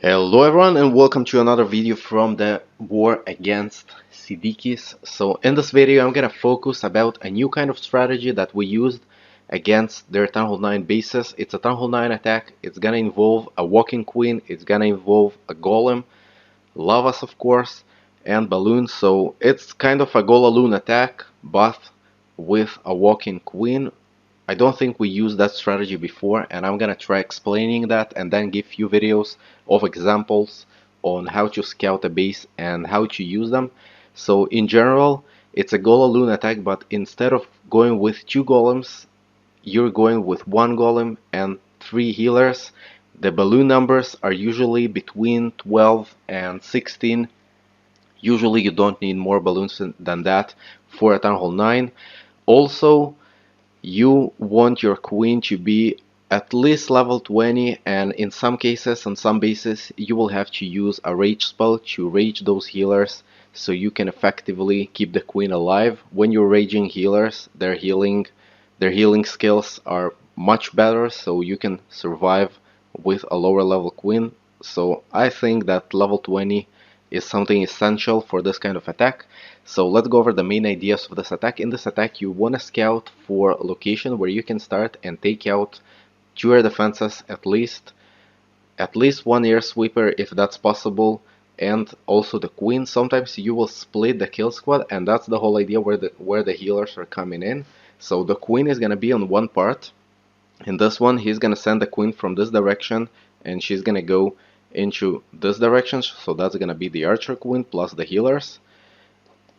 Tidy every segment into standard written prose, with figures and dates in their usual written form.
Hello everyone and welcome to another video from the war against Siddiquis. So in this video I'm gonna focus about a new kind of strategy that we used against their Town Hall 9 bases. It's a Town Hall 9 attack. It's gonna involve a walking queen, it's gonna involve a golem, lavas of course, and balloons. So it's kind of a GoLavaLoon attack but with a walking queen. I don't think we used that strategy before, and I'm gonna try explaining that and then give few videos of examples on how to scout a base and how to use them. So in general, it's a GoLavaLoon attack, but instead of going with 2 golems, you're going with 1 golem and 3 healers. The balloon numbers are usually between 12 and 16. Usually you don't need more balloons than that for a Town Hall 9. Also, you want your queen to be at least level 20, and in some cases, on some bases, you will have to use a rage spell to rage those healers so you can effectively keep the queen alive. When you're raging healers, their healing skills are much better, so you can survive with a lower level queen. So I think that level 20 is something essential for this kind of attack. So let's go over the main ideas of this attack. In this attack you want to scout for a location where you can start and take out 2 air defenses at least 1 air sweeper if that's possible, and also the queen. Sometimes you will split the kill squad, and that's the whole idea where the healers are coming in. So the queen is gonna be on one part. In this one he's gonna send the queen from this direction and she's gonna go into this direction, so that's gonna be the archer queen plus the healers.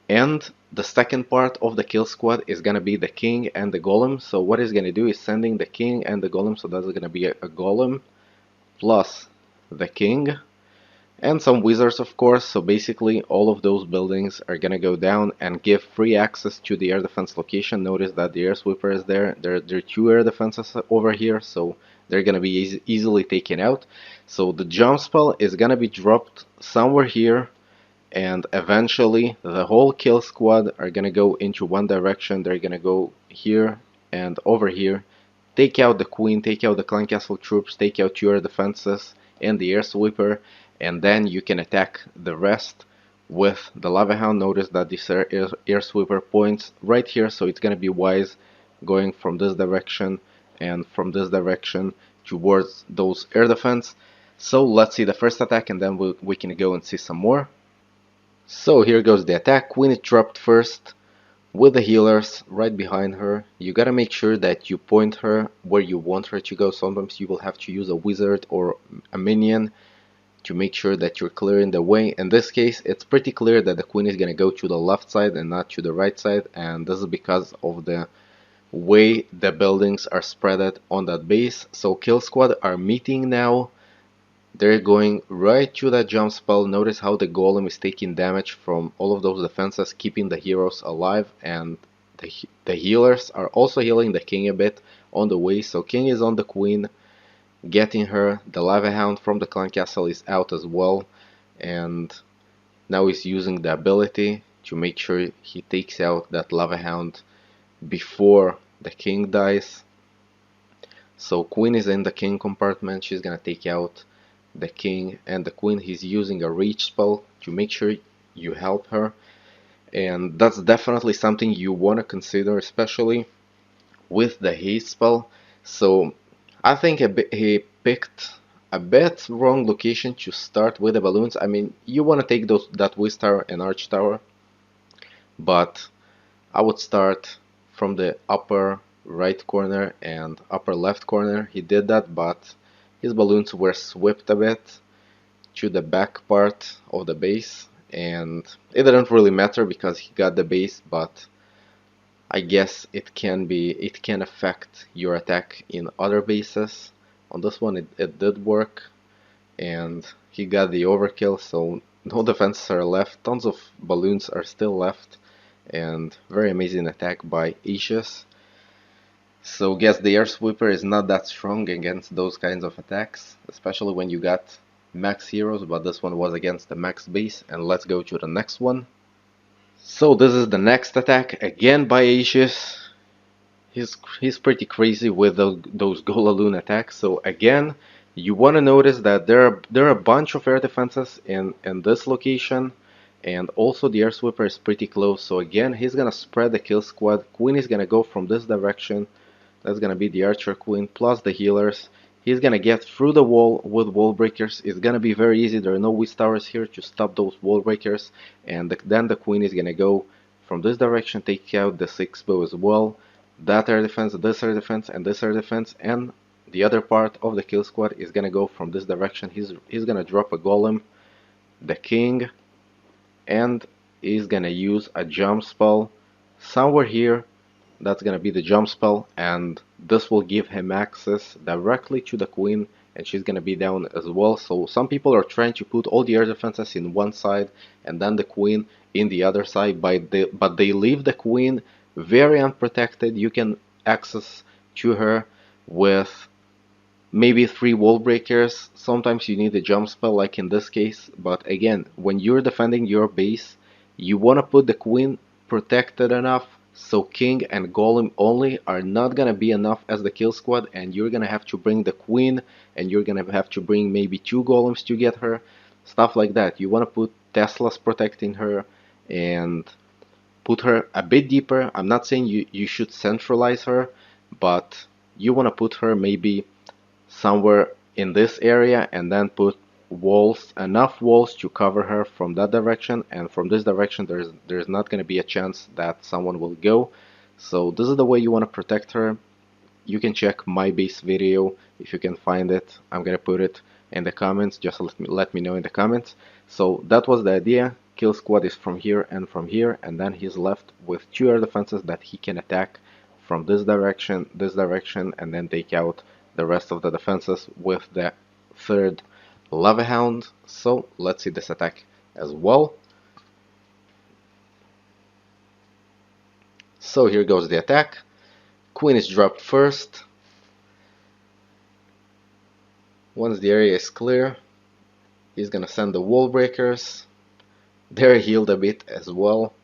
And the second part of the kill squad is gonna be the king and the golem. So what he's gonna do is sending the king and the golem, so that's gonna be a golem plus the king and some wizards of course. So basically all of those buildings are gonna go down and give free access to the air defense location. Notice that the air sweeper is there. There are 2 air defenses over here, so they're gonna be easily taken out. So the jump spell is gonna be dropped somewhere here, and eventually the whole kill squad are gonna go into one direction. They're gonna go here and over here, take out the queen, take out the clan castle troops, take out your defenses and the air sweeper, and then you can attack the rest with the lava hound. Notice that this air sweeper points right here, so it's gonna be wise going from this direction and from this direction towards those air defense. So let's see the first attack and then we can go and see some more. So here goes the attack. Queen is dropped first with the healers right behind her. You gotta make sure that you point her where you want her to go. Sometimes you will have to use a wizard or a minion to make sure that you're clearing the way. In this case it's pretty clear that the queen is gonna go to the left side and not to the right side, and this is because of the way the buildings are spread on that base. So kill squad are meeting now. They're going right to that jump spell. Notice how the golem is taking damage from all of those defenses, keeping the heroes alive, and the healers are also healing the king a bit on the way. So king is on the queen, getting her. The lava hound from the clan castle is out as well, and now he's using the ability to make sure he takes out that lava hound before the king dies. So queen is in the king compartment. She's gonna take out the king and the queen. He's using a reach spell to make sure you help her, and that's definitely something you want to consider, especially with the haste spell. So I think he picked a bit wrong location to start with the balloons. I mean, you want to take that whiz tower and arch tower, but I would start from the upper right corner and upper left corner. He did that, but his balloons were swept a bit to the back part of the base, and it didn't really matter because he got the base, but I guess it can affect your attack in other bases. On this one it did work, and he got the overkill, so no defenses are left. Tons of balloons are still left, and very amazing attack by Aegis. So guess the air sweeper is not that strong against those kinds of attacks, especially when you got max heroes, but this one was against the max base. And let's go to the next one. So this is the next attack, again by Aegis. He's pretty crazy with those GoLavaLoon attacks. So again, You want to notice that there are a bunch of air defenses in this location, and also the air sweeper is pretty close. So again, he's gonna spread the kill squad. Queen is gonna go from this direction. That's gonna be the archer queen plus the healers. He's gonna get through the wall with wall breakers. It's gonna be very easy. There are no whiz towers here to stop those wall breakers. And then the queen is gonna go from this direction, take out the 6 bow as well. That air defense, this air defense, and this air defense, and the other part of the kill squad is gonna go from this direction. He's gonna drop a golem, the king, and he's gonna use a jump spell somewhere here. That's gonna be the jump spell, and this will give him access directly to the queen, and she's gonna be down as well. So some people are trying to put all the air defenses in one side and then the queen in the other side, but they leave the queen very unprotected. You can access to her with maybe 3 wall breakers. Sometimes you need a jump spell like in this case, but again, when you're defending your base, you want to put the queen protected enough so king and golem only are not gonna be enough as the kill squad, and you're gonna have to bring the queen, and you're gonna have to bring maybe 2 golems to get her, stuff like that. You want to put Teslas protecting her and put her a bit deeper. I'm not saying you should centralize her, but you want to put her maybe somewhere in this area and then put walls, enough walls to cover her from that direction, and from this direction there's not going to be a chance that someone will go. So this is the way you want to protect her. You can check my base video if you can find it. I'm gonna put it in the comments. Just let me know in the comments. So that was the idea. Kill squad is from here, and then he's left with 2 air defenses that he can attack from this direction, and then take out the rest of the defenses with the 3rd lava hound. So let's see this attack as well. So here goes the attack. Queen is dropped first. Once the area is clear, he's gonna send the wall breakers. They're healed a bit as well,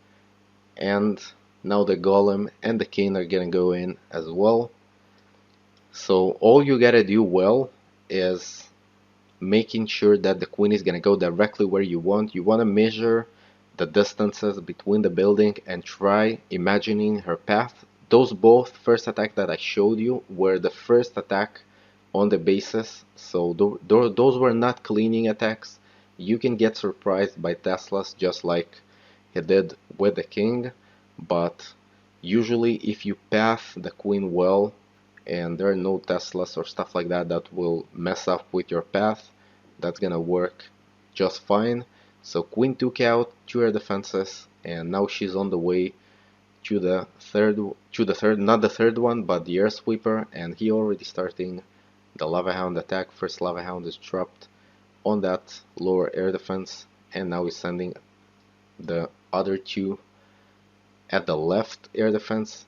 and now the golem and the king are gonna go in as well. So all you gotta do well is making sure that the queen is gonna go directly where you want. You wanna measure the distances between the building and try imagining her path. Those both first attack that I showed you were the first attack on the bases, so those were not cleaning attacks. You can get surprised by Teslas just like he did with the king, but usually if you path the queen well and there are no Teslas or stuff like that that will mess up with your path, that's gonna work just fine. So queen took out 2 air defenses, and now she's on the way to the third, not the 3rd one, but the air sweeper, and he already starting the lava hound attack. First lava hound is dropped on that lower air defense, and now he's sending the other 2 at the left air defense.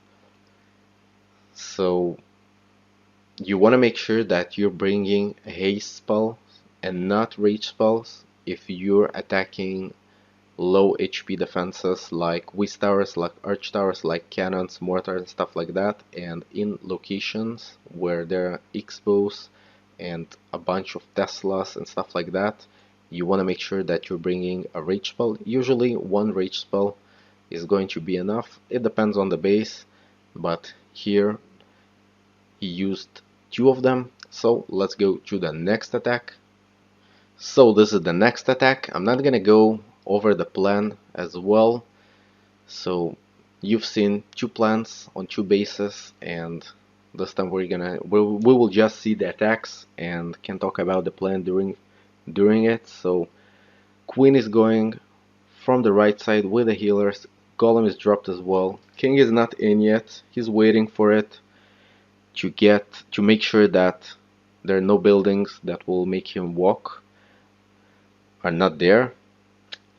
So you want to make sure that you're bringing haste spells and not rage spells if you're attacking low HP defenses like whiz towers, like arch towers, like cannons, mortars, and stuff like that, and in locations where there are X-bows and a bunch of Teslas and stuff like that. You want to make sure that you're bringing a rage spell. Usually 1 rage spell is going to be enough. It depends on the base, but here he used 2 of them. So let's go to the next attack. So this is the next attack. I'm not gonna go over the plan as well. So you've seen 2 plans on 2 bases, and this time we will just see the attacks and can talk about the plan during it. So queen is going from the right side with the healers. Golem is dropped as well. King is not in yet. He's waiting for it to make sure that there are no buildings that will make him walk are not there.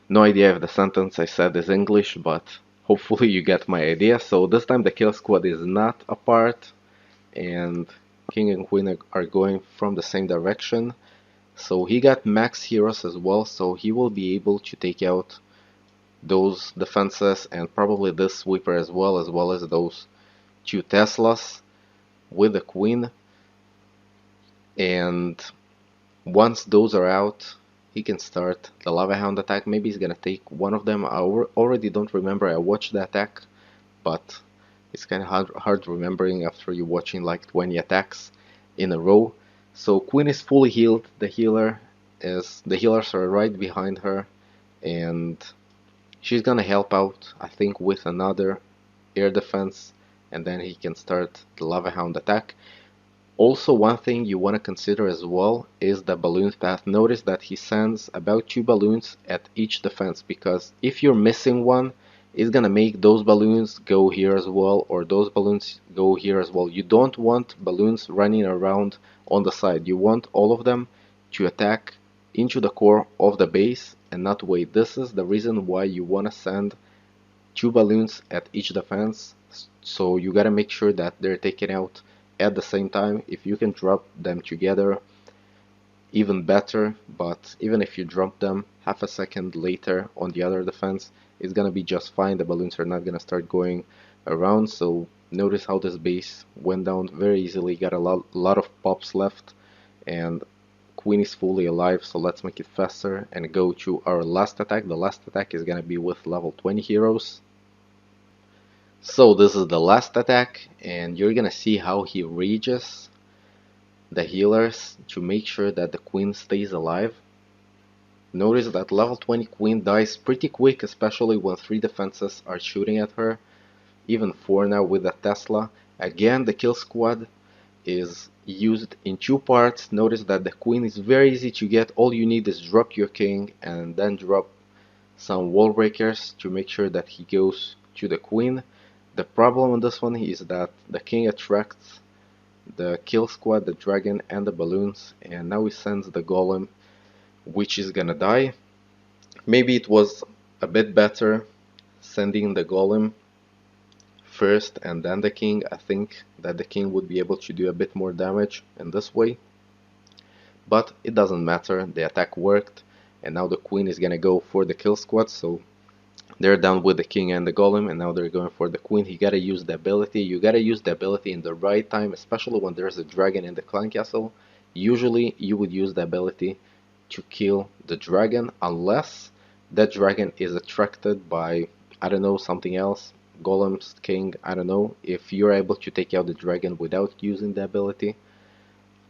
No idea if the sentence I said is English, but hopefully you get my idea. So this time the kill squad is not apart, and king and queen are going from the same direction. So he got max heroes as well, so he will be able to take out those defenses and probably this sweeper as well as those 2 Teslas with the queen. And Once those are out, he can start the Lava Hound attack. Maybe he's gonna take one of them. I already don't remember. I watched the attack, but it's kind of hard remembering after you watching like 20 attacks in a row. So Queen is fully healed. The healers are right behind her, and she's gonna help out, I think, with another air defense, and then he can start the Lava Hound attack. Also, one thing you want to consider as well is the balloon path. Notice that he sends about 2 balloons at each defense, because if you're missing one, it's gonna make those balloons go here as well, or those balloons go here as well. You don't want balloons running around on the side. You want all of them to attack into the core of the base and not wait. This is the reason why you want to send 2 balloons at each defense, so you gotta make sure that they're taken out at the same time. If you can drop them together, even better, but even if you drop them half a second later on the other defense, it's gonna be just fine. The balloons are not gonna start going around. So notice how this base went down very easily, got a lot of pops left, and Queen is fully alive. So let's make it faster and go to our last attack. The last attack is gonna be with level 20 heroes. So this is the last attack, and you're gonna see how he rages the healers to make sure that the Queen stays alive. Notice that level 20 Queen dies pretty quick, especially when 3 defenses are shooting at her, even 4 now with the Tesla. Again, the kill squad is used in 2 parts. Notice that the Queen is very easy to get. All you need is drop your king and then drop some wall breakers to make sure that he goes to the Queen. The problem on this one is that the king attracts the kill squad, the dragon, and the balloons, and now he sends the golem, which is gonna die. Maybe it was a bit better sending the golem first and then the king. I think that the king would be able to do a bit more damage in this way, but it doesn't matter. The attack worked, and now the Queen is gonna go for the kill squad. So they're done with the king and the golem, and now they're going for the Queen. You gotta use the ability. You gotta use the ability in the right time, especially when there's a dragon in the clan castle. Usually you would use the ability to kill the dragon, unless that dragon is attracted by, I don't know, something else, golems, king, I don't know. If you're able to take out the dragon without using the ability,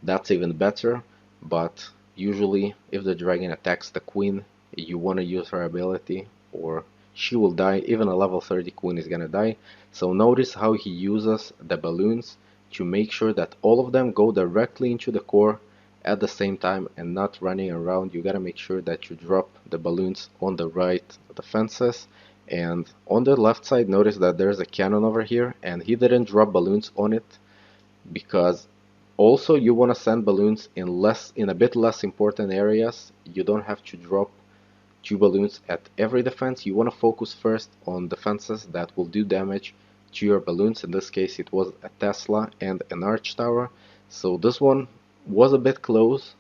that's even better. But usually if the dragon attacks the Queen, you want to use her ability, or she will die. Even a level 30 Queen is gonna die. So notice how he uses the balloons to make sure that all of them go directly into the core at the same time and not running around. You gotta make sure that you drop the balloons on the right defenses. And on the left side, notice that there's a cannon over here, and he didn't drop balloons on it because also you want to send balloons in a bit less important areas. You don't have to drop 2 balloons at every defense. You want to focus first on defenses that will do damage to your balloons. In this case it was a Tesla and an arch tower. So this one was a bit close,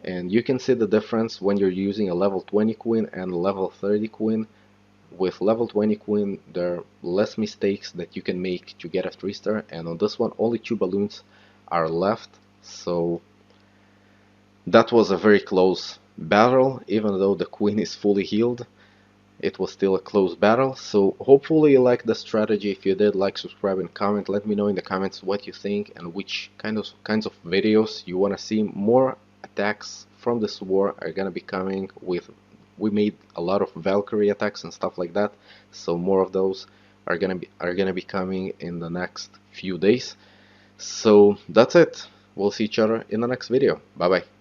and you can see the difference when you're using a level 20 Queen and a level 30 Queen. With level 20 Queen there are less mistakes that you can make to get a 3-star, and on this one only 2 balloons are left. So that was a very close battle. Even though the Queen is fully healed, it was still a close battle. So hopefully you liked the strategy. If you did, like, subscribe, and comment. Let me know in the comments what you think and which kinds of videos you want to see. More attacks from this war are gonna be coming. We made a lot of Valkyrie attacks and stuff like that, so more of those are gonna be coming in the next few days. So that's it. We'll see each other in the next video. Bye bye.